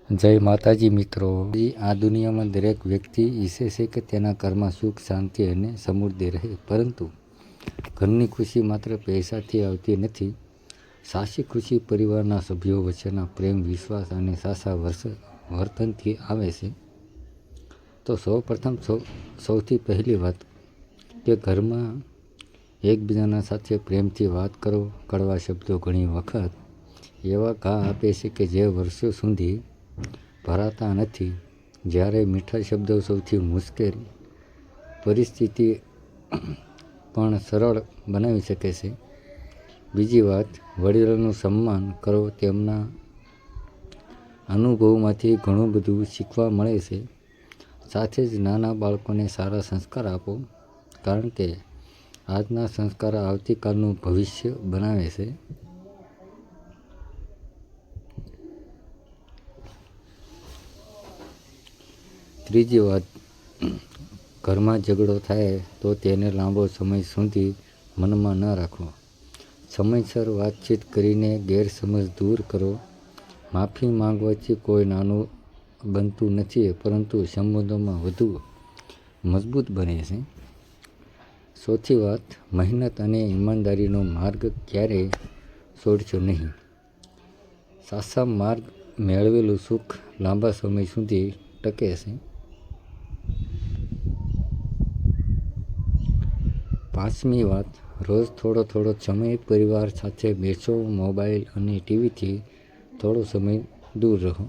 જય માતાજી મિત્રો, આ દુનિયામાં દરેક વ્યક્તિ ઈચ્છે છે કે તેના ઘરમાં સુખ શાંતિ અને સમૃદ્ધિ રહે, પરંતુ ઘરની ખુશી માત્ર પૈસાથી આવતી નથી. સાચી ખુશી પરિવારના સભ્યો વચ્ચેના પ્રેમ, વિશ્વાસ અને સાચા વર્તનથી આવે છે. તો સૌથી પહેલી વાત કે ઘરમાં એકબીજાના સાથે પ્રેમથી વાત કરો. કડવા શબ્દો ઘણી વખત એવા ઘા આપે છે કે જે વર્ષો સુધી ભરાતા નથી, જ્યારે મીઠા શબ્દો સૌથી મુશ્કેલ પરિસ્થિતિ પણ સરળ બનાવી શકે છે. બીજી વાત, વડીલોનું સન્માન કરો. તેમના અનુભવમાંથી ઘણું બધું શીખવા મળે છે. સાથે જ નાના બાળકોને સારા સંસ્કાર આપો, કારણ કે આજના સંસ્કાર આવતીકાલનું ભવિષ્ય બનાવે છે. ત્રીજી વાત, ઘરમાં ઝઘડો થાય તો તેને લાંબો સમય સુધી મનમાં ન રાખો. સમયસર વાતચીત કરીને ગેરસમજ દૂર કરો. માફી માંગવાથી કોઈ નાનું બનતું નથી, પરંતુ સંબંધોમાં વધુ મજબૂત બને છે. ચોથી વાત, મહેનત અને ઈમાનદારીનો માર્ગ ક્યારેય છોડશો નહીં. સાચા માર્ગ મેળવેલું સુખ લાંબા સમય સુધી ટકે છે. પાંચમી વાત, રોજ થોડો સમય પરિવાર સાથે બેસો. મોબાઈલ અને ટીવીથી થોડો સમય દૂર રહો.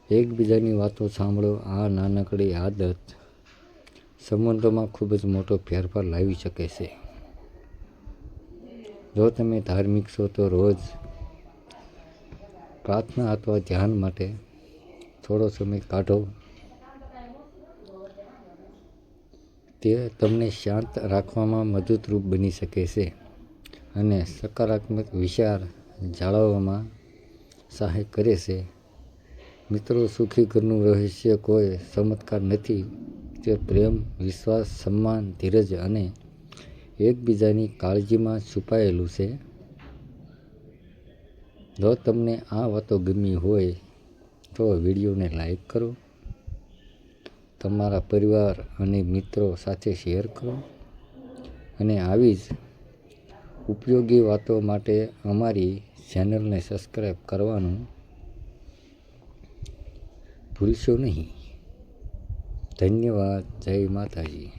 એકબીજાની વાતો સાંભળો. આ નાનકડી આદત સંબંધોમાં ખૂબ જ મોટો ફેરફાર લાવી શકે છે. જો તમે ધાર્મિક છો તો રોજ પ્રાર્થના અથવા ધ્યાન માટે થોડો સમય કાઢો. તે તમને શાંત રાખવામાં મદદરૂપ બની શકે છે અને સકારાત્મક વિચાર જાળવવામાં સહાય કરે છે. મિત્રો, સુખી ઘરનું રહસ્ય કોઈ ચમત્કાર નથી, તે પ્રેમ, વિશ્વાસ, સન્માન, ધીરજ અને એકબીજાની કાળજીમાં છુપાયેલું છે. જો તમને આ વાતો ગમી હોય તો વિડીયોને લાઈક કરો, તમારા પરિવાર અને મિત્રો સાથે શેર કરો અને આવી જ ઉપયોગી વાતો માટે અમારી ચેનલને સબસ્ક્રાઈબ કરવાનું ભૂલશો નહીં. ધન્યવાદ. જય માતાજી.